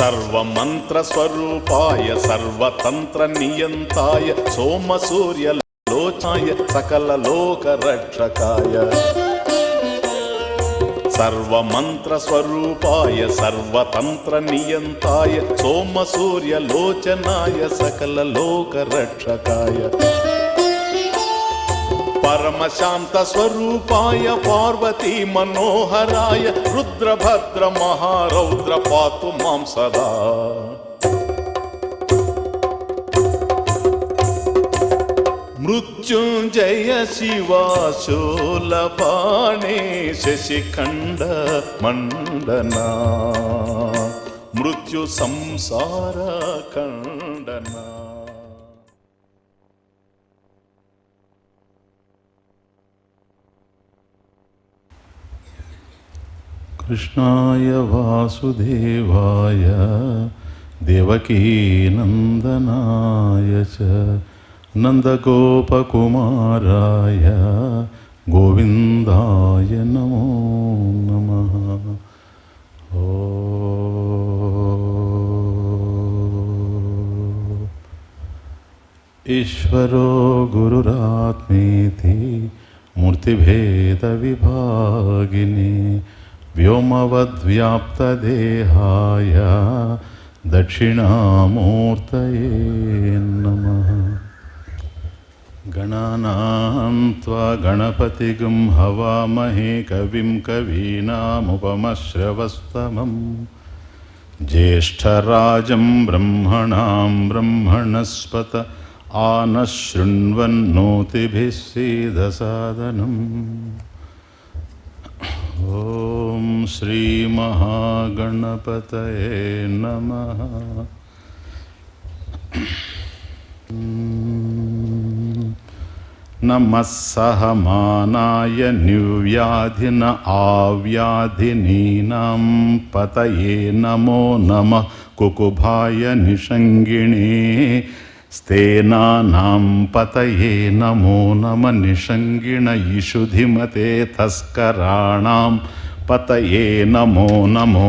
సర్వమంత్రస్వరూపాయ సర్వతంత్రనియంతాయ సోమసూర్యలోచాయ సకలలోకరక్షకాయ. సర్వమంత్రస్వరూపాయ సర్వతంత్రనియంతాయ సోమసూర్యలోచనాయ సకలలోకరక్షకాయ. పరమశాంతస్వరూపాయ పార్వతీ మనోహరాయ రుద్రభద్ర మహారౌద్ర పాతు మాం సదా. మృత్యుంజయ శివాశూలపాణే శశిఖండ మండనా మృత్యు సంసార ఖండనా. కృష్ణాయ వాసుదేవాయ దేవకీ నందనాయ చ నందగోపకుమారాయ గోవిందాయ నమో నమః. ఈశ్వరో గురురాత్మేతి మూర్తిభేద విభాగిని వ్యోమవద్వ్యాప్తదేహాయ దక్షిణామూర్తయే నమః. గణానాం త్వా గణపతిగం హవామహే కవిం కవీనాముపమశ్రవస్తమం జ్యేష్ఠరాజం బ్రహ్మణాం బ్రహ్మణస్పత ఆనశృణ్వన్నోతిభిः सीदसादनम्. ఓం శ్రీ మహాగణపతయే నమః. నమః సహమానాయ నిర్వ్యాధిన ఆవ్యాధినీనాం పతయే నమో నమః కుకుభాయ నిషంగిణే స్థేనానాం పతయే నమో నమ నిషంగిణ ఇషుధిమతే తస్కరాణాం పతయే నమో నమో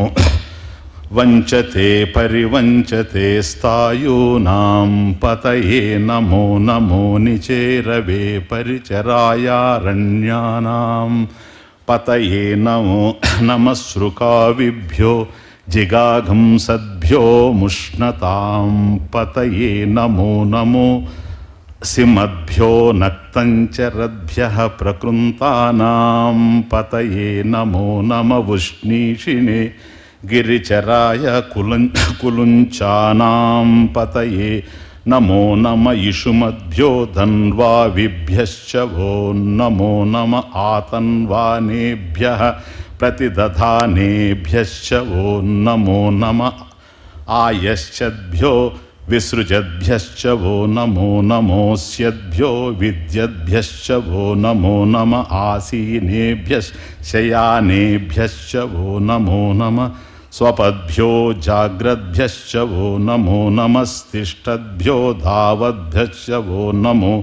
వంచతే పరివంచతే స్థాయూనాం పతయే నమో నమో నిచేరవే పరిచరాయారణ్యానాం పతయే నమో నమః జిగాఘం సద్భ్యో ముష్ణతాం పతయే నమో నమో సిమద్భ్యో నక్తంచరద్భ్యః ప్రకృంతానాం పతయే నమో నమ ఉష్ణీషిణే గిరిచరాయ కులుంచానాం పతయే నమో నమ ఇషుమద్భ్యో ధన్వావిభ్యశ్చ వో నమో నమ ఆతన్వానేభ్యః ప్రతిదధానేభ్యశ్చ వో నమో నమ ఆయశ్చద్భ్యో విసృజద్భ్యశ్చ వో నమో నమోస్యద్భ్యో విద్యద్భ్యశ్చ వో నమో నమ ఆసీనేభ్యశ్చయానేభ్యశ్చ వో నమో నమ స్వపద్భ్యో జాగ్రద్భ్యశ్చ వో నమో నమస్తిష్టద్భ్యో ధావద్భ్యశ్చ వో నమో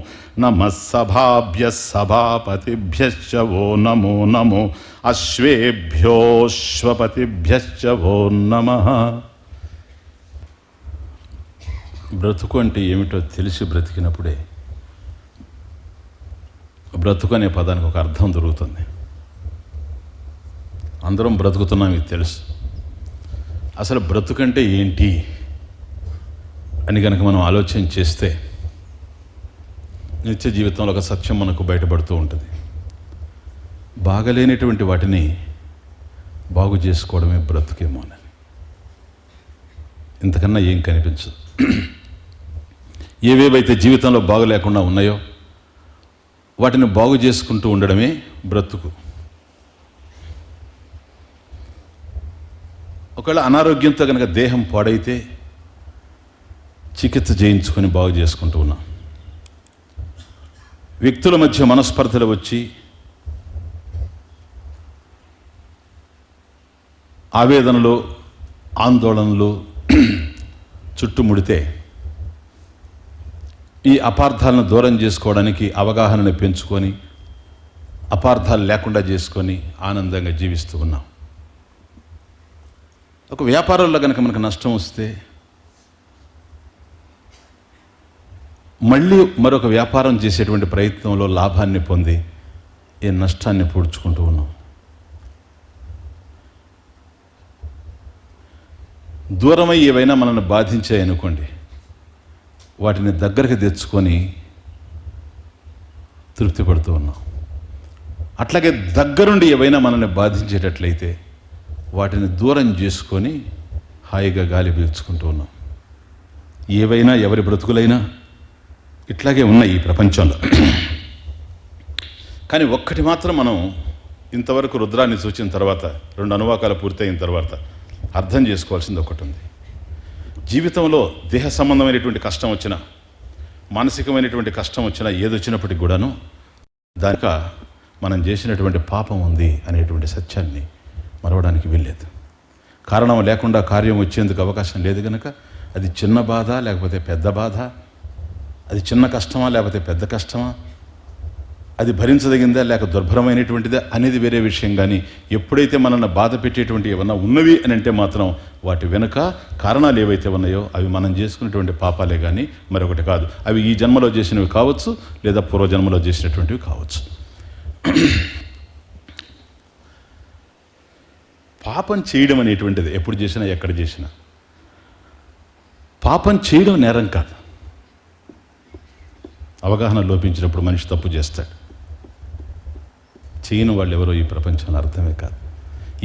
నమః సభాభ్యః సభాపతిభ్యశ్చ వో నమో నమో అశ్వేభ్యోశ్వపతిభ్యశ్చ వో నమః. బ్రతుకు అంటే ఏమిటో తెలిసి బ్రతికినప్పుడే బ్రతుకు అనే పదానికి ఒక అర్థం దొరుకుతుంది. అందరం బ్రతుకుతున్నాం, ఇది తెలుసు. అసలు బ్రతుకంటే ఏంటి అని కనుక మనం ఆలోచన చేస్తే నిత్య జీవితంలో ఒక సత్యం మనకు బయటపడుతూ ఉంటుంది. బాగలేనటువంటి వాటిని బాగు చేసుకోవడమే బ్రతుకేమోనని, ఇంతకన్నా ఏం కనిపించదు. ఏవేవైతే జీవితంలో బాగు లేకుండా ఉన్నాయో వాటిని బాగు చేసుకుంటూ ఉండడమే బ్రతుకు. ఒకవేళ అనారోగ్యంతో కనుక దేహం పాడైతే చికిత్స చేయించుకొని బాగు చేసుకుంటూ ఉన్నాం. వ్యక్తుల మధ్య మనస్పర్ధలు వచ్చి ఆవేదనలు ఆందోళనలు చుట్టుముడితే ఈ అపార్థాలను దూరం చేసుకోవడానికి అవగాహనను పెంచుకొని అపార్థాలు లేకుండా చేసుకొని ఆనందంగా జీవిస్తూ ఉన్నాం. ఒక వ్యాపారంలో కనుక మనకు నష్టం వస్తే మళ్ళీ మరొక వ్యాపారం చేసేటువంటి ప్రయత్నంలో లాభాన్ని పొంది ఈ నష్టాన్ని పూడ్చుకుంటూ ఉన్నాం. దూరమై ఏవైనా మనల్ని బాధించాయనుకోండి, వాటిని దగ్గరికి తెచ్చుకొని తృప్తి పడుతూ ఉన్నాం. అట్లాగే దగ్గరుండి ఏవైనా మనల్ని బాధించేటట్లయితే వాటిని దూరం చేసుకొని హాయిగా గాలి పీల్చుకుంటూ ఉన్నాం. ఏవైనా ఎవరి బ్రతుకులైనా ఇట్లాగే ఉన్నాయి ఈ ప్రపంచంలో. కానీ ఒక్కటి మాత్రం మనం ఇంతవరకు రుద్రాన్ని చూసిన తర్వాత, 2 అనువాకాలు పూర్తయిన తర్వాత అర్థం చేసుకోవాల్సింది ఒకటి ఉంది. జీవితంలో దేహ సంబంధమైనటువంటి కష్టం వచ్చినా, మానసికమైనటువంటి కష్టం వచ్చినా, ఏదొచ్చినప్పటికి కూడాను దానిక మనం చేసినటువంటి పాపం ఉంది అనేటువంటి సత్యాన్ని మరవడానికి వీల్లేదు. కారణం లేకుండా కార్యం వచ్చేందుకు అవకాశం లేదు కనుక అది చిన్న బాధ లేకపోతే పెద్ద బాధ, అది చిన్న కష్టమా లేకపోతే పెద్ద కష్టమా, అది భరించదగిందా లేక దుర్భరమైనటువంటిదా అనేది వేరే విషయం. కానీ ఎప్పుడైతే మనల్ని బాధ పెట్టేటువంటి ఏమన్నా ఉన్నవి అని అంటే మాత్రం వాటి వెనుక కారణాలు ఏవైతే ఉన్నాయో అవి మనం చేసుకున్నటువంటి పాపాలే కానీ మరొకటి కాదు. అవి ఈ జన్మలో చేసినవి కావచ్చు, లేదా పూర్వజన్మలో చేసినటువంటివి కావచ్చు. పాపం చేయడం అనేటువంటిది ఎప్పుడు చేసినా ఎక్కడ చేసినా పాపం చేయడం నేరం కాదు. అవగాహన లోపించినప్పుడు మనిషి తప్పు చేస్తాడు. చేయని వాళ్ళు ఎవరో ఈ ప్రపంచంలో అర్థమే కాదు.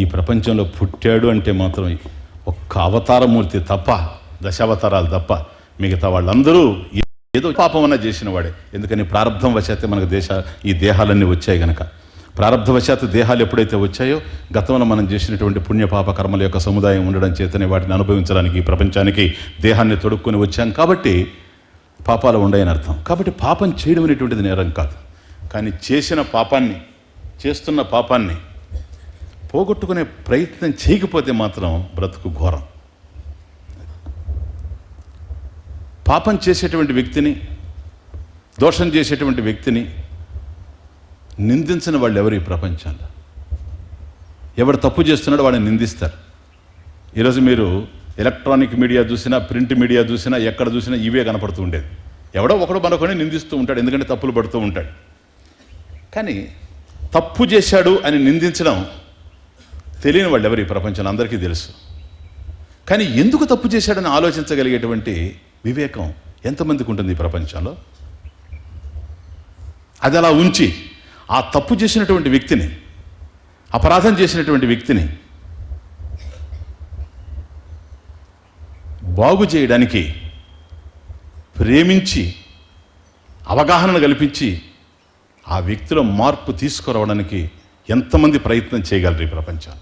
ఈ ప్రపంచంలో పుట్టాడు అంటే మాత్రం ఒక్క అవతారమూర్తి తప్ప, దశావతారాలు తప్ప మిగతా వాళ్ళందరూ ఏదో పాపమన్నా చేసిన వాడే. ఎందుకని ప్రారంధం వశాత్తు మనకు ఈ దేహాలన్నీ వచ్చాయి కనుక. ప్రారంధవశాత్తు దేహాలు ఎప్పుడైతే వచ్చాయో గతంలో మనం చేసినటువంటి పుణ్యపాప కర్మల యొక్క సముదాయం ఉండడం చేతనే వాటిని అనుభవించడానికి ఈ ప్రపంచానికి దేహాన్ని తొడుక్కొని వచ్చాం. కాబట్టి పాపాలు ఉండయని అర్థం. కాబట్టి పాపం చేయడం అనేటువంటిది నేరం కాదు. కానీ చేస్తున్న పాపాన్ని పోగొట్టుకునే ప్రయత్నం చేయకపోతే మాత్రం బ్రతుకు ఘోరం. పాపం చేసేటువంటి వ్యక్తిని, దోషం చేసేటువంటి వ్యక్తిని నిందించిన వాళ్ళు ఎవరు ఈ ప్రపంచంలో? ఎవడు తప్పు చేస్తున్నాడో వాడిని నిందిస్తారు. ఈరోజు మీరు ఎలక్ట్రానిక్ మీడియా చూసినా, ప్రింట్ మీడియా చూసినా, ఎక్కడ చూసినా ఇవే కనపడుతూ ఉండేది. ఎవడో ఒకడు మనకొని నిందిస్తూ ఉంటాడు, ఎందుకంటే తప్పులు పడుతూ ఉంటాడు. కానీ తప్పు చేశాడు అని నిందించడం తెలియని వాళ్ళు ఎవరు ఈ ప్రపంచంలో? అందరికీ తెలుసు. కానీ ఎందుకు తప్పు చేశాడని ఆలోచించగలిగేటువంటి వివేకం ఎంతమందికి ఉంటుంది ఈ ప్రపంచంలో? అది అలా ఉంచి ఆ తప్పు చేసినటువంటి వ్యక్తిని, అపరాధం చేసినటువంటి వ్యక్తిని బాగు చేయడానికి ప్రేమించి అవగాహనను కల్పించి ఆ వ్యక్తిలో మార్పు తీసుకురావడానికి ఎంతమంది ప్రయత్నం చేయగలరు ఈ ప్రపంచం?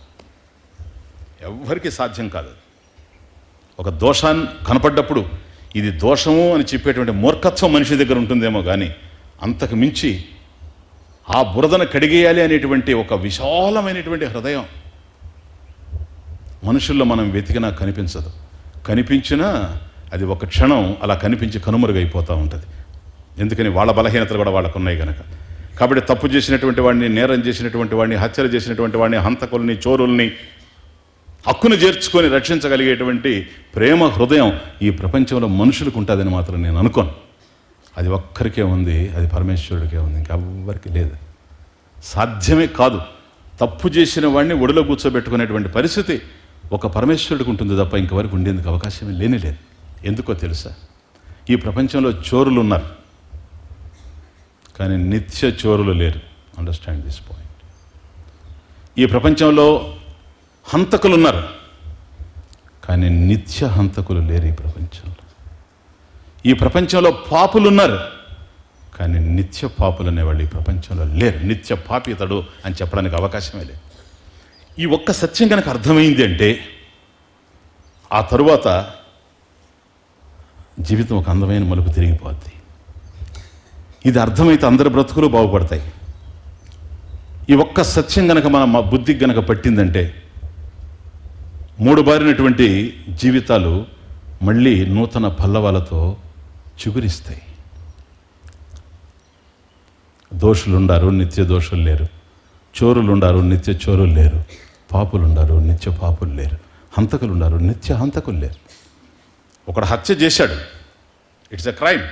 ఎవ్వరికీ సాధ్యం కాదు. ఒక దోషాన్ని కనపడ్డప్పుడు ఇది దోషము అని చెప్పేటువంటి మూర్ఖత్వం మనిషి దగ్గర ఉంటుందేమో కానీ అంతకు మించి ఆ బురదను కడిగేయాలి అనేటువంటి ఒక విశాలమైనటువంటి హృదయం మనుషుల్లో మనం వెతికినా కనిపించదు. కనిపించినా అది ఒక క్షణం అలా కనిపించి కనుమరుగైపోతూ ఉంటుంది. ఎందుకని వాళ్ళ బలహీనతలు కూడా వాళ్ళకు ఉన్నాయి కనుక. కాబట్టి తప్పు చేసినటువంటి వాడిని, నేరం చేసినటువంటి వాడిని, హత్యలు చేసినటువంటి వాడిని, హంతకుల్ని, చోరుల్ని హక్కును చేర్చుకొని రక్షించగలిగేటువంటి ప్రేమ హృదయం ఈ ప్రపంచంలో మనుషులకు ఉంటుందని మాత్రం నేను అనుకోను. అది ఒక్కరికే ఉంది, అది పరమేశ్వరుడికే ఉంది, ఇంకెవ్వరికి లేదు. సాధ్యమే కాదు. తప్పు చేసిన వాడిని ఒడిలో కూర్చోబెట్టుకునేటువంటి పరిస్థితి ఒక పరమేశ్వరుడికి ఉంటుంది తప్ప ఇంకెవరికి ఉండేందుకు అవకాశమే లేదు. ఎందుకో తెలుసా? ఈ ప్రపంచంలో చోరులు ఉన్నారు, కానీ నిత్య చోరులు లేరు. Understand this point. ఈ ప్రపంచంలో హంతకులు ఉన్నారు, కానీ నిత్య హంతకులు లేరు ఈ ప్రపంచంలో. ఈ ప్రపంచంలో పాపులు ఉన్నారు, కానీ నిత్య పాపులు అనేవాళ్ళు ఈ ప్రపంచంలో లేరు. నిత్య పాపి ఇతడు అని చెప్పడానికి అవకాశమే లేదు. ఈ ఒక్క సత్యం కనుక అర్థమైంది అంటే ఆ తరువాత జీవితం ఒక అందమైన మలుపు తిరిగిపోద్ది. ఇది అర్థమైతే అందరి బ్రతుకులు బాగుపడతాయి. ఈ ఒక్క సత్యం గనక మన బుద్ధికి గనక పట్టిందంటే మూడుబారినటువంటి జీవితాలు మళ్ళీ నూతన పల్లవాలతో చిగురిస్తాయి. దోషులుండారు, నిత్య దోషులు లేరు. చోరులుండారు, నిత్య చోరులు లేరు. పాపులుండారు, నిత్య పాపులు లేరు. హంతకులు ఉన్నారు, నిత్య హంతకులు లేరు. ఒకడు హత్య చేశాడు, ఇట్స్ ఎ క్రైమ్.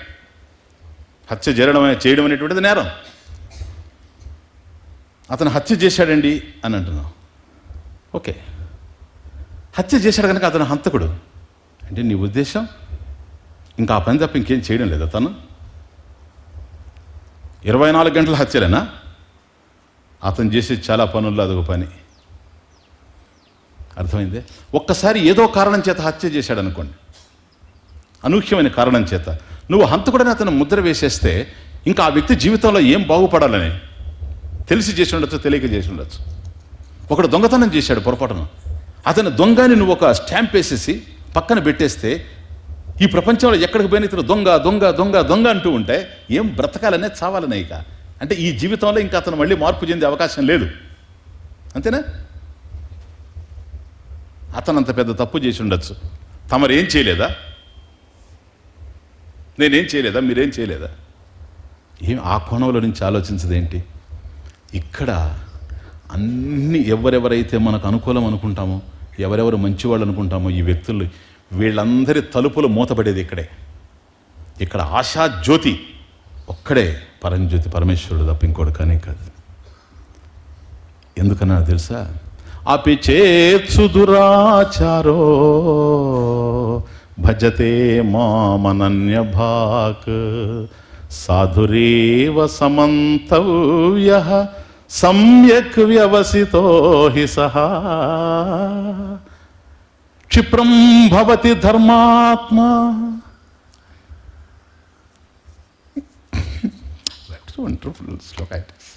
హత్య చేయడం అనేటువంటిది నేరం. అతను హత్య చేశాడండి అని అంటున్నావు, ఓకే, హత్య చేశాడు కనుక అతను హంతకుడు అంటే నీ ఉద్దేశం ఇంకా ఆ పని తప్ప ఇంకేం చేయడం లేదా? తను 24 గంటల హత్యలేనా? అతను చేసే చాలా పనుల్లో అదొక పని. అర్థమైందే? ఒక్కసారి ఏదో కారణం చేత హత్య చేశాడు అనుకోండి, అనూహ్యమైన కారణం చేత నువ్వు హంతకుడని అతను ముద్ర వేసేస్తే ఇంకా ఆ వ్యక్తి జీవితంలో ఏం బాగుపడాలని తెలిసి చేసి ఉండొచ్చు, తెలియక చేసి ఉండొచ్చు. ఒకడు దొంగతనం చేశాడు పొరపాటున, అతను దొంగని నువ్వు ఒక స్టాంప్ వేసేసి పక్కన పెట్టేస్తే ఈ ప్రపంచంలో ఎక్కడికి పోయిన ఇతను దొంగ దొంగ దొంగ దొంగ అంటూ ఉంటే ఏం బ్రతకాలనే చావాలనే ఇక. అంటే ఈ జీవితంలో ఇంకా అతను మళ్ళీ మార్పు చెందే అవకాశం లేదు, అంతేనా? అతను అంత పెద్ద తప్పు చేసి ఉండొచ్చు, తమరేం చేయలేదా? నేనేం చేయలేదా? మీరేం చేయలేదా? ఏం ఆ కోణంలో నుంచి ఆలోచించదేంటి? ఇక్కడ అన్ని ఎవరెవరైతే మనకు అనుకూలం అనుకుంటామో, ఎవరెవరు మంచివాళ్ళు అనుకుంటామో, ఈ వ్యక్తులు వీళ్ళందరి తలుపులు మూతపడేది ఇక్కడే. ఇక్కడ ఆశా జ్యోతి ఒక్కడే పరంజ్యోతి పరమేశ్వరుడు తప్ప ఇంకోటి కానీ కాదు. ఎందుకన్నా తెలుసా? అపి చేత్సు దురాచారో భజతే మామనన్యభాక్ సాధురేవ సమంతవ్యః సమ్యక్ వ్యవసితో హి సహా క్షిప్రం భవతి ధర్మాత్మా. వండర్ఫుల్ శ్లోకైటిస్.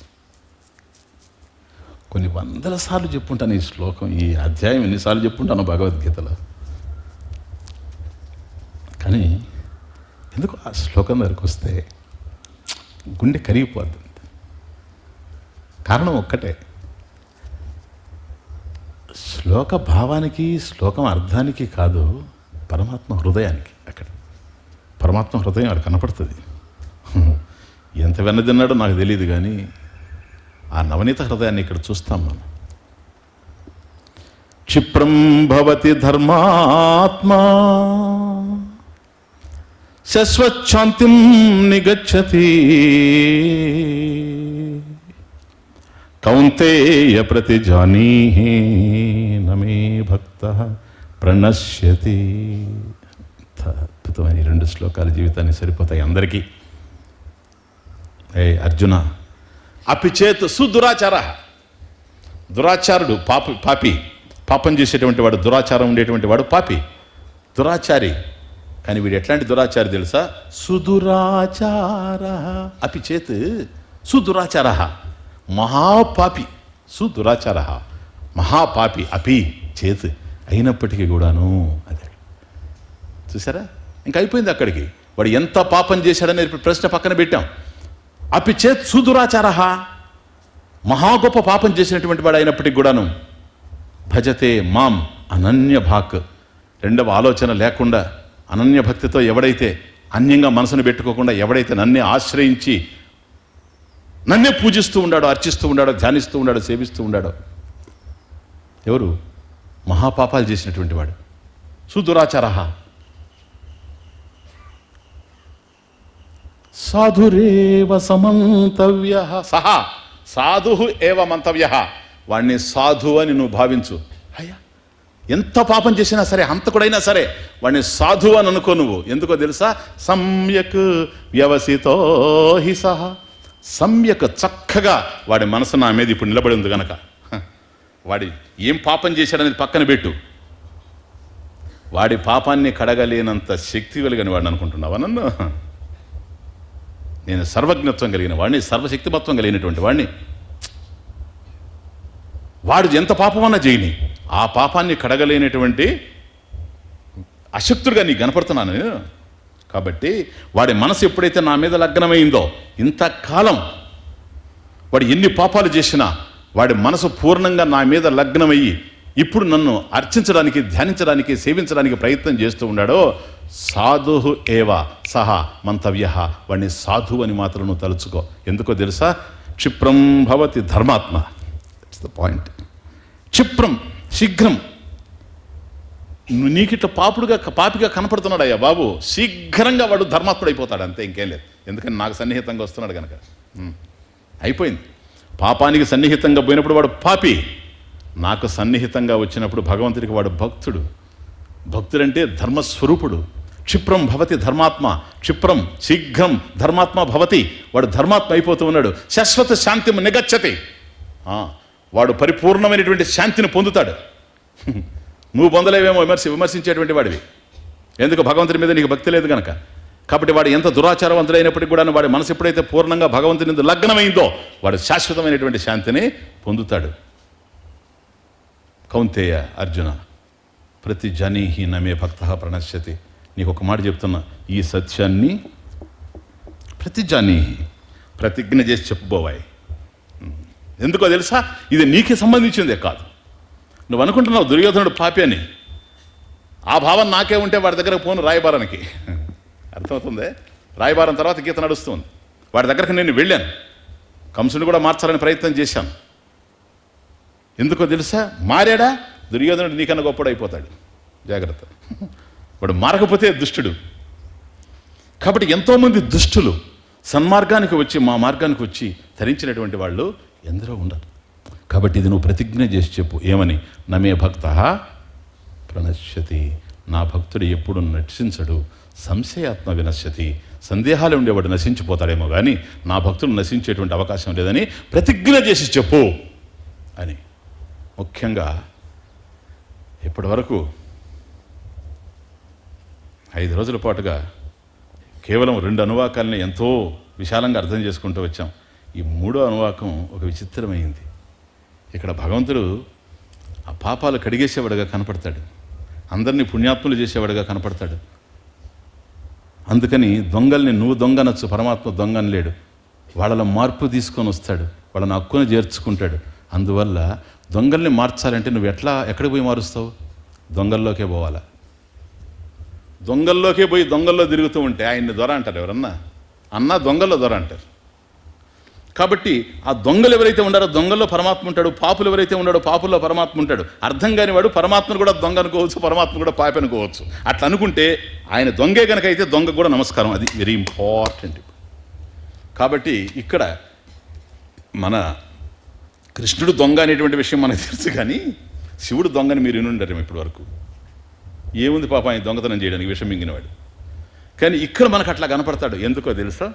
కొన్ని వందల సార్లు చెప్పుంటాను ఈ శ్లోకం, ఈ అధ్యాయం ఎన్నిసార్లు చెప్పుంటాను భగవద్గీతలో. కానీ ఎందుకు ఆ శ్లోకం దగ్గరకు వస్తే గుండె కరిగిపోద్ది. కారణం ఒక్కటే, శ్లోక భావానికి శ్లోకం అర్థానికి కాదు, పరమాత్మ హృదయానికి. అక్కడ పరమాత్మ హృదయం అక్కడ కనపడుతుంది. ఎంత వెన్నదిన్నాడో నాకు తెలియదు, కానీ ఆ నవనీత హృదయాన్ని ఇక్కడ చూస్తాం మనం. క్షిప్రం భవతి ధర్మాత్మా శశ్వచ్ఛాంతిం నిగచ్చతి కౌంతేయ ప్రతిజానీహి నమే భక్తః ప్రణశ్యతి. అద్భుతమైన 2 శ్లోకాలు జీవితాన్ని సరిపోతాయి అందరికీ. ఏ అర్జున, అపిచేత్ సుదురాచార. దురాచారుడు పాపి, పాపం చేసేటువంటి వాడు, దురాచారం ఉండేటువంటి వాడు పాపి, దురాచారి. కానీ వీడు ఎట్లాంటి దురాచారి తెలుసా? సుదురాచార. అపిచేత్ సుదురాచార, మహాపాపి. సుదురాచార మహాపాపి, అపి చేత్ అయినప్పటికీ కూడాను. అదే చూసారా, ఇంకా అయిపోయింది అక్కడికి. వాడు ఎంత పాపం చేశాడని ప్రశ్న పక్కన పెట్టాం. అపి చేత్ సుదురాచార, మహా గొప్ప పాపం చేసినటువంటి వాడు అయినప్పటికీ కూడాను భజతే మాం అనన్యభాక్. రెండవ ఆలోచన లేకుండా అనన్య భక్తితో ఎవడైతే అన్యంగా మనసును పెట్టుకోకుండా ఎవడైతే నన్నే ఆశ్రయించి నన్నే పూజిస్తూ ఉన్నాడో, అర్చిస్తూ ఉన్నాడో, ధ్యానిస్తూ ఉన్నాడో, సేవిస్తూ ఉన్నాడో, ఎవరు? మహాపాపాలు చేసినటువంటి వాడు. సుదురాచార సాధురేవ సమంతవ్య. సహా సాధు ఏవ మంతవ్య. వాడిని సాధు అని నువ్వు భావించు. అయ్యా, ఎంత పాపం చేసినా సరే, హంతకుడైనా సరే వాడిని సాధు అని అనుకో నువ్వు. ఎందుకో తెలుసా? సమ్యక్ వ్యవసితో హి సహా. సమ్యక్ చక్కగా వాడి మనసు నా మీద ఇప్పుడు నిలబడి ఉంది కనుక, వాడి ఏం పాపం చేశాడనేది పక్కన పెట్టు. వాడి పాపాన్ని కడగలేనంత శక్తి కలిగిన వాడిని అనుకుంటున్నావా నన్ను? నేను సర్వజ్ఞత్వం కలిగిన వాడిని, సర్వశక్తిమత్వం కలిగినటువంటి వాడిని. వాడు ఎంత పాపమన్నా చేయని, ఆ పాపాన్ని కడగలేనటువంటి అశక్తుడిగా నీకు కనపడుతున్నాను నేను. కాబట్టి వాడి మనసు ఎప్పుడైతే నా మీద లగ్నమైందో, ఇంతకాలం వాడు ఎన్ని పాపాలు చేసినా వాడి మనసు పూర్ణంగా నా మీద లగ్నమయ్యి ఇప్పుడు నన్ను అర్చించడానికి, ధ్యానించడానికి, సేవించడానికి ప్రయత్నం చేస్తూ ఉన్నాడో, సాధు ఏవ సహా మంతవ్య. వాడిని సాధు అని మాత్రం నువ్వు తలుచుకో. ఎందుకో తెలుసా? క్షిప్రం భవతి ధర్మాత్మ. That's the point. క్షిప్రం, శీఘ్రం. నీకిట్లా పాపిగా కనపడుతున్నాడు అయ్యా బాబు, శీఘ్రంగా వాడు ధర్మాత్ముడు అయిపోతాడు, అంతే, ఇంకేం లేదు. ఎందుకని నాకు సన్నిహితంగా వస్తున్నాడు కనుక అయిపోయింది. పాపానికి సన్నిహితంగా పోయినప్పుడు వాడు పాపి, నాకు సన్నిహితంగా వచ్చినప్పుడు భగవంతుడికి వాడు భక్తుడు. భక్తుడంటే ధర్మస్వరూపుడు. క్షిప్రం భవతి ధర్మాత్మ, క్షిప్రం శీఘ్రం ధర్మాత్మ భవతి. వాడు ధర్మాత్మ అయిపోతూ ఉన్నాడు. శాశ్వత శాంతి నిగచ్చతి, వాడు పరిపూర్ణమైనటువంటి శాంతిని పొందుతాడు. నువ్వు పొందలేవేమో విమర్శించేటువంటి వాడివి, ఎందుకు? భగవంతుడి మీద నీకు భక్తి లేదు కనుక. కాబట్టి వాడు ఎంత దురాచారవంతుడైనప్పటికీ కూడా వాడి మనసు ఎప్పుడైతే పూర్ణంగా భగవంతుని మీద లగ్నమైందో వాడు శాశ్వతమైనటువంటి శాంతిని పొందుతాడు. కౌంతేయ అర్జున ప్రతి జనీహి నమే భక్త ప్రణశ్యతి. నీకు ఒక మాట చెప్తున్నా, ఈ సత్యాన్ని ప్రతి జనీహి ప్రతిజ్ఞ చేసి చెప్పుబోవాయి. ఎందుకో తెలుసా? ఇది నీకే సంబంధించిందే కాదు. నువ్వు అనుకుంటున్నావు దుర్యోధనుడు పాపి అని, ఆ భావం నాకే ఉంటే వాడి దగ్గర పోను రాయబారానికి. అర్థమవుతుంది? రాయబారం తర్వాత గీత నడుస్తుంది. వాడి దగ్గరకు నేను వెళ్ళాను, కంసుని కూడా మార్చాలని ప్రయత్నం చేశాను. ఎందుకో తెలుసా? మారాడా దుర్యోధనుడు నీకన్నా గొప్పడు అయిపోతాడు, జాగ్రత్త. వాడు మారకపోతే దుష్టుడు. కాబట్టి ఎంతోమంది దుష్టులు సన్మార్గానికి వచ్చి మా మార్గానికి వచ్చి ధరించినటువంటి వాళ్ళు ఎందరో ఉండరు. కాబట్టి ఇది నువ్వు ప్రతిజ్ఞ చేసి చెప్పు, ఏమని? నమే భక్త ప్రణశ్యతి, నా భక్తుడు ఎప్పుడు నశించడు. సంశయాత్మ వినశ్యతి, సందేహాలు ఉండేవాడు నశించిపోతాడేమో కానీ నా భక్తుడు నశించేటువంటి అవకాశం లేదని ప్రతిజ్ఞ చేసి చెప్పు అని. ముఖ్యంగా ఇప్పటి వరకు 5 రోజుల పాటుగా కేవలం 2 అనువాకాలని ఎంతో విశాలంగా అర్థం చేసుకుంటూ వచ్చాం. ఈ 3వ అనువాకం ఒక విచిత్రమైంది. ఇక్కడ భగవంతుడు ఆ పాపాలు కడిగేసేవాడుగా కనపడతాడు, అందరినీ పుణ్యాత్ములు చేసేవాడుగా కనపడతాడు. అందుకని దొంగల్ని నువ్వు దొంగనొచ్చు, పరమాత్మ దొంగని లేడు. వాళ్ళలో మార్పు తీసుకొని వస్తాడు, వాళ్ళని హక్కును చేర్చుకుంటాడు. అందువల్ల దొంగల్ని మార్చాలంటే నువ్వు ఎక్కడికి పోయి మారుస్తావు? దొంగల్లోకే పోవాలా. దొంగల్లోకే పోయి దొంగల్లో తిరుగుతూ ఉంటే ఆయన్ని దొర అంటారు ఎవరన్నా? అన్నా దొంగల్లో దొర అంటారు. కాబట్టి ఆ దొంగలు ఎవరైతే ఉండారో దొంగల్లో పరమాత్మ ఉంటాడు, పాపులు ఎవరైతే ఉన్నాడో పాపుల్లో పరమాత్మ ఉంటాడు. అర్థం కాని వాడు పరమాత్మను కూడా దొంగ అనుకోవచ్చు, పరమాత్మ కూడా పాపి అనుకోవచ్చు. అట్లా అనుకుంటే ఆయన దొంగే కనుక అయితే దొంగ కూడా నమస్కారం, అది వెరీ ఇంపార్టెంట్. కాబట్టి ఇక్కడ మన కృష్ణుడు దొంగ అనేటువంటి విషయం మనకు తెలుసు, కానీ శివుడు దొంగని మీరు వినుండరు ఇప్పటి వరకు. ఏముంది పాపం ఆయన దొంగతనం చేయడానికి, విషం మింగినవాడు. కానీ ఇక్కడ మనకు అట్లా కనపడతాడు. ఎందుకో తెలుసా?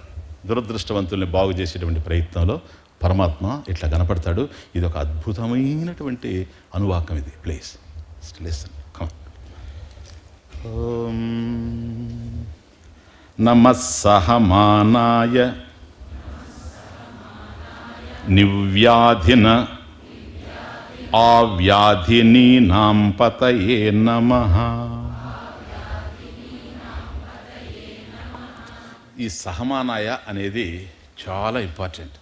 దురదృష్టవంతుల్ని బాగు చేసేటువంటి ప్రయత్నంలో పరమాత్మ ఇట్లా కనపడతాడు. ఇది ఒక అద్భుతమైనటువంటి అనువాకం. ఇది ప్లీజ్ లిసన్. ఓం నమః సహమానాయ నివ్యాధిన ఆవ్యాధినీనాం పతయే నమః. ఈ సహమానాయ అనేది చాలా ఇంపార్టెంట్.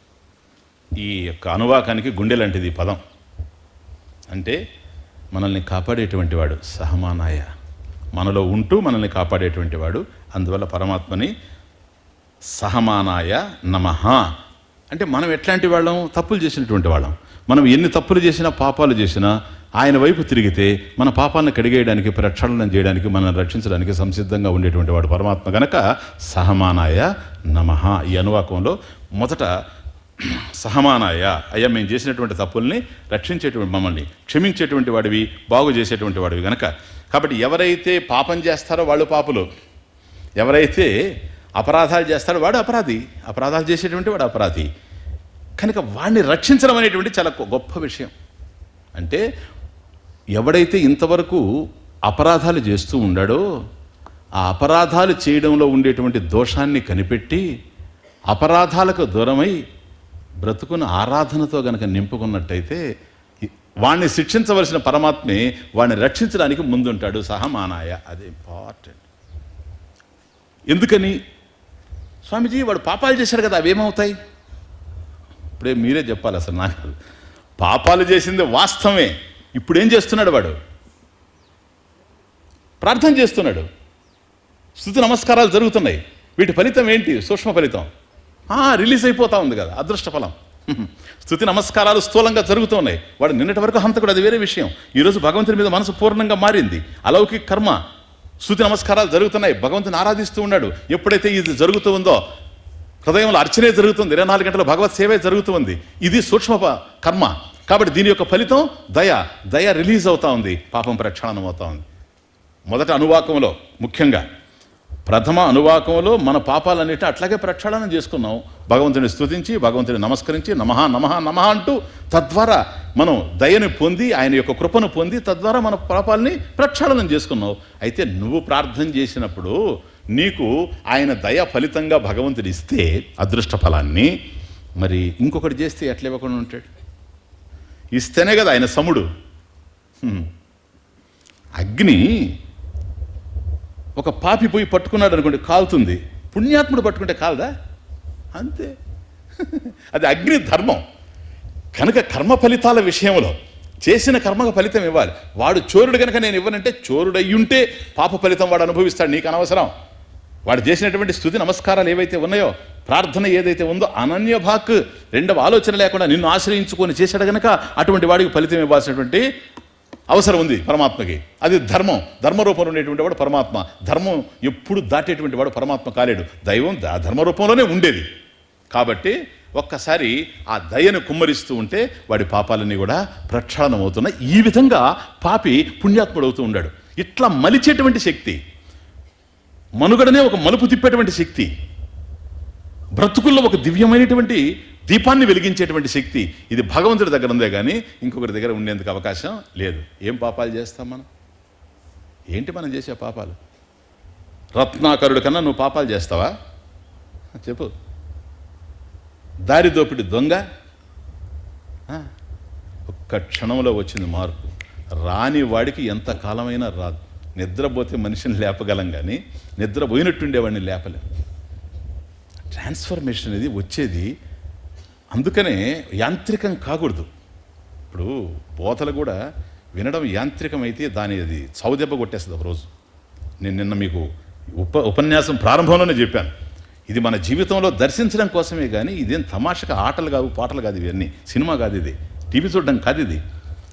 ఈ యొక్క అనువాకానికి గుండె లాంటిది పదం. అంటే మనల్ని కాపాడేటువంటి వాడు సహమానాయ, మనలో ఉంటూ మనల్ని కాపాడేటువంటి వాడు. అందువల్ల పరమాత్మని సహమానాయ నమః అంటే మనం ఎట్లాంటి వాళ్ళం? తప్పులు చేసినటువంటి వాళ్ళం. మనం ఎన్ని తప్పులు చేసినా, పాపాలు చేసినా ఆయన వైపు తిరిగితే మన పాపాలను కడిగేయడానికి, ప్రక్షాళనం చేయడానికి, మనల్ని రక్షించడానికి సంసిద్ధంగా ఉండేటువంటి వాడు పరమాత్మ గనక సహమానాయ నమః. ఈ అనువాకంలో మొదట సహమానాయ, అయ్యా మేము చేసినటువంటి తప్పుల్ని రక్షించేటువంటి, మమ్మల్ని క్షమించేటువంటి వాడివి, బాగు చేసేటువంటి వాడివి గనక. కాబట్టి ఎవరైతే పాపం చేస్తారో వాళ్ళు పాపులు, ఎవరైతే అపరాధాలు చేస్తాడో వాడు అపరాధి, అపరాధాలు చేసేటువంటి వాడు అపరాధి. కనుక వాడిని రక్షించడం అనేటువంటి చాలా గొప్ప విషయం. అంటే ఎవడైతే ఇంతవరకు అపరాధాలు చేస్తూ ఉండాడో ఆ అపరాధాలు చేయడంలో ఉండేటువంటి దోషాన్ని కనిపెట్టి అపరాధాలకు దూరమై బ్రతుకున్న ఆరాధనతో గనక నింపుకున్నట్టయితే వాణ్ణి శిక్షించవలసిన పరమాత్మే వాడిని రక్షించడానికి ముందుంటాడు. సహమానాయ, అది ఇంపార్టెంట్. ఎందుకని? స్వామీజీ వాడు పాపాలు చేశాడు కదా, అవేమవుతాయి? ఇప్పుడే మీరే చెప్పాలి. అసలు నాకు పాపాలు చేసింది వాస్తవమే. ఇప్పుడు ఏం చేస్తున్నాడు వాడు? ప్రార్థన చేస్తున్నాడు, స్తుతి నమస్కారాలు జరుగుతున్నాయి. వీటి ఫలితం ఏంటి? సూక్ష్మ ఫలితం రిలీజ్ అయిపోతూ ఉంది కదా, అదృష్ట ఫలం. స్తుతి నమస్కారాలు స్థూలంగా జరుగుతున్నాయి. వాడు నిన్నటి వరకు హంతకుడు, అది వేరే విషయం. ఈరోజు భగవంతుని మీద మనసు పూర్ణంగా మారింది. అలౌకిక కర్మ, స్తుతి నమస్కారాలు జరుగుతున్నాయి, భగవంతుని ఆరాధిస్తూ ఉన్నాడు. ఎప్పుడైతే ఇది జరుగుతూ ఉందో హృదయంలో అర్చనే జరుగుతుంది, 24 గంటలు భగవత్ సేవే జరుగుతూ ఉంది. ఇది సూక్ష్మ కర్మ. కాబట్టి దీని యొక్క ఫలితం దయ రిలీజ్ అవుతా ఉంది, పాపం ప్రక్షాళనం అవుతా ఉంది. మొదట అనువాకంలో, ముఖ్యంగా ప్రథమ అనువాకంలో మన పాపాలన్నిటి అట్లాగే ప్రక్షాళనం చేసుకున్నాం. భగవంతుని స్తుతించి, భగవంతుని నమస్కరించి, నమః నమః నమః అంటూ తద్వారా మనం దయని పొంది, ఆయన యొక్క కృపను పొంది, తద్వారా మన పాపాలని ప్రక్షాళనం చేసుకున్నావు. అయితే నువ్వు ప్రార్థన చేసినప్పుడు నీకు ఆయన దయ ఫలితంగా భగవంతుడు ఇస్తే అదృష్ట ఫలాన్ని, మరి ఇంకొకటి చేస్తే ఎట్లా ఇవ్వకుండా ఉంటాడు? ఇస్తేనే కదా ఆయన సముడు. అగ్ని ఒక పాపి పోయి పట్టుకున్నాడు అనుకోండి, కాలుతుంది. పుణ్యాత్ముడు పట్టుకుంటే కాలదా? అంతే. అది అగ్ని ధర్మం. కనుక కర్మ ఫలితాల విషయంలో చేసిన కర్మకు ఫలితం ఇవ్వాలి. వాడు చోరుడు కనుక నేను ఇవ్వనంటే, చోరుడయ్యుంటే పాప ఫలితం వాడు అనుభవిస్తాడు, నీకు అనవసరం. వాడు చేసినటువంటి స్తుతి నమస్కారాలు ఏవైతే ఉన్నాయో, ప్రార్థన ఏదైతే ఉందో, అనన్యభాక్, రెండవ ఆలోచన లేకుండా నిన్ను ఆశ్రయించుకొని చేశాడు కనుక అటువంటి వాడికి ఫలితం ఇవ్వాల్సినటువంటి అవసరం ఉంది పరమాత్మకి. అది ధర్మం. ధర్మరూపంలో ఉండేటువంటి వాడు పరమాత్మ. ధర్మం ఎప్పుడు దాటేటువంటి వాడు పరమాత్మ కాలేడు. దైవం ధర్మరూపంలోనే ఉండేది. కాబట్టి ఒక్కసారి ఆ దయను కుమ్మరిస్తూ ఉంటే వాడి పాపాలన్నీ కూడా ప్రక్షాళనం అవుతున్నాయి. ఈ విధంగా పాపి పుణ్యాత్ముడు అవుతూ ఉన్నాడు. ఇట్లా మలిచేటువంటి శక్తి, మనుగడనే ఒక మలుపు తిప్పేటువంటి శక్తి, బ్రతుకుల్లో ఒక దివ్యమైనటువంటి దీపాన్ని వెలిగించేటువంటి శక్తి, ఇది భగవంతుడి దగ్గర ఉందే కానీ ఇంకొకరి దగ్గర ఉండేందుకు అవకాశం లేదు. ఏం పాపాలు చేస్తాం మనం? ఏంటి మనం చేసే పాపాలు? రత్నాకరుడు కన్నా నువ్వు పాపాలు చేస్తావా? చెప్పు. దారి దోపిడి దొంగ, ఒక్క క్షణంలో వచ్చింది మార్పు. రాని వాడికి ఎంత కాలమైనా రాదు. నిద్రపోతే మనిషిని లేపగలం కానీ నిద్రపోయినట్టుండేవాడిని లేపలేం. ట్రాన్స్ఫర్మేషన్ అనేది వచ్చేది. అందుకనే యాంత్రికం కాకూడదు. ఇప్పుడు బోధలు కూడా వినడం యాంత్రికమైతే అది చౌదెబ్బ కొట్టేస్తుంది ఒకరోజు. నేను నిన్న మీకు ఉపన్యాసం ప్రారంభంలోనే చెప్పాను, ఇది మన జీవితంలో దర్శించడం కోసమే కానీ ఇదేం తమాషగా ఆటలు కాదు, పాటలు కాదు, ఇవన్నీ సినిమా కాదు, ఇది టీవీ చూడడం కాదు ఇది.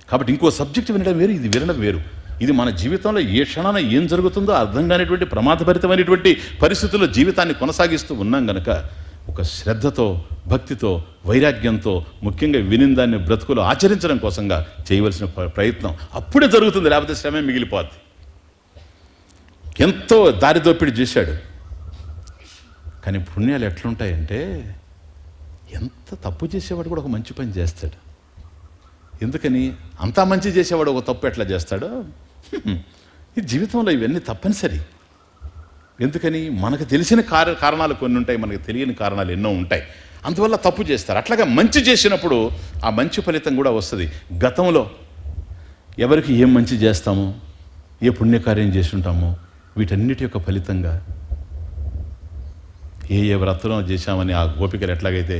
కాబట్టి ఇంకో సబ్జెక్ట్ వినడం వేరు, ఇది వినడం వేరు. ఇది మన జీవితంలో ఏ క్షణాన ఏం జరుగుతుందో అర్థం కానిటువంటి ప్రమాదభరితమైనటువంటి పరిస్థితుల్లో జీవితాన్ని కొనసాగిస్తూ ఉన్నాం గనక ఒక శ్రద్ధతో, భక్తితో, వైరాగ్యంతో, ముఖ్యంగా వినిందాన్ని బ్రతుకులో ఆచరించడం కోసంగా చేయవలసిన ప్రయత్నం అప్పుడే జరుగుతుంది. లేకపోతే శ్రమే మిగిలిపోద్ది. ఎంతో దారిదోపిడి చేశాడు, కానీ పుణ్యాలు ఎట్లుంటాయంటే, ఎంత తప్పు చేసేవాడు కూడా ఒక మంచి పని చేస్తాడు. ఎందుకని? అంతా మంచి చేసేవాడు ఒక తప్పు ఎట్లా చేస్తాడో, ఈ జీవితంలో ఇవన్నీ తప్పనిసరి. ఎందుకని? మనకు తెలిసిన కారణాలు కొన్ని ఉంటాయి, మనకు తెలియని కారణాలు ఎన్నో ఉంటాయి. అందువల్ల తప్పు చేస్తారు. అట్లాగా మంచి చేసినప్పుడు ఆ మంచి ఫలితం కూడా వస్తుంది. గతంలో ఎవరికి ఏం మంచి చేస్తామో, ఏ పుణ్యకార్యం చేసి ఉంటామో, వీటన్నిటి యొక్క ఫలితంగా ఏ వ్రతం చేశామని ఆ గోపికలు ఎట్లాగైతే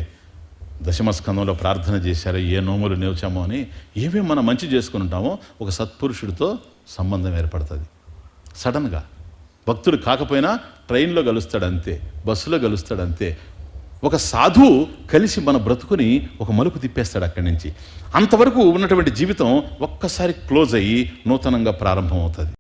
దశమస్కందంలో ప్రార్థన చేశారో, ఏ నోములు నేర్చామో అని ఏమేమి మనం మంచి చేసుకుని ఉంటామో ఒక సత్పురుషుడితో సంబంధం ఏర్పడుతుంది. సడన్గా భక్తుడు కాకపోయినా ట్రైన్లో కలుస్తాడు అంతే, బస్సులో కలుస్తాడు అంతే. ఒక సాధువు కలిసి మన బ్రతుకుని ఒక మలుపు తిప్పేస్తాడు అక్కడి నుంచి. అంతవరకు ఉన్నటువంటి జీవితం ఒక్కసారి క్లోజ్ అయ్యి నూతనంగా ప్రారంభం అవుతుంది.